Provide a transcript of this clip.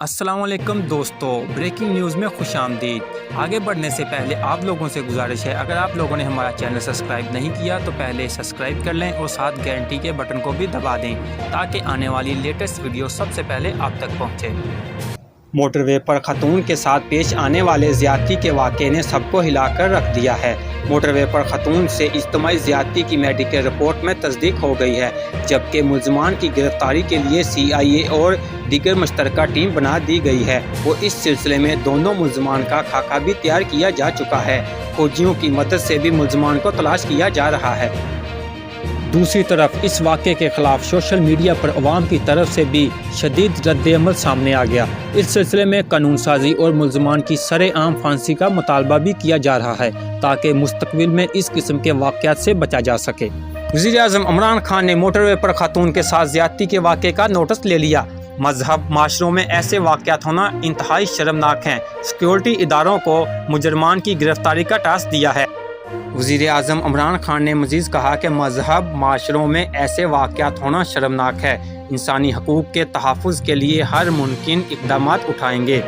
अस्सलाम वालेकुम दोस्तों, ब्रेकिंग न्यूज़ में खुश आमदीद। आगे बढ़ने से पहले आप लोगों से गुजारिश है, अगर आप लोगों ने हमारा चैनल सब्सक्राइब नहीं किया तो पहले सब्सक्राइब कर लें और साथ घंटी के बटन को भी दबा दें ताकि आने वाली लेटेस्ट वीडियो सबसे पहले आप तक पहुंचे। मोटरवे पर खतून के साथ पेश आने वाले ज़्यादती के वाक़े ने सबको हिलाकर रख दिया है। मोटरवे पर खतून से इज्तिमाई ज़्यादती की मेडिकल रिपोर्ट में तस्दीक हो गई है, जबकि मुल्ज़मान की गिरफ्तारी के लिए CIA और दीगर मुश्तरका टीम बना दी गई है। वो इस सिलसिले में दोनों मुल्ज़मान का खाका भी तैयार किया जा चुका है। फौजियों की मदद से भी मुल्ज़मान को तलाश किया जा रहा है। दूसरी तरफ इस वाक़े के ख़िलाफ़ सोशल मीडिया पर अवाम की तरफ से भी शदीद रद्द-ए-अमल सामने आ गया। इस सिलसिले में कानून साजी और मुल्ज़मान की सरेआम फांसी का मुतालबा भी किया जा रहा है ताकि मुस्तक़बिल में इस किस्म के वाक़यात से बचा जा सके। वज़ीर-ए-आज़म इमरान खान ने मोटरवे पर खातून के साथ ज़्यादती के वाक़े का नोटिस ले लिया। मजहब माशरों में ऐसे वाक़यात होना इंतहाई शर्मनाक हैं। सिक्योरिटी इदारों को मुजरमान की गिरफ्तारी का टास्क दिया है। वज़ीर-ए-आज़म इमरान खान ने मज़ीद कहा कि मजहब माशरों में ऐसे वाक़यात होना शर्मनाक है। इंसानी हकूक़ के तहफ़्फ़ुज़ के लिए हर मुमकिन इक़दामात उठाएंगे।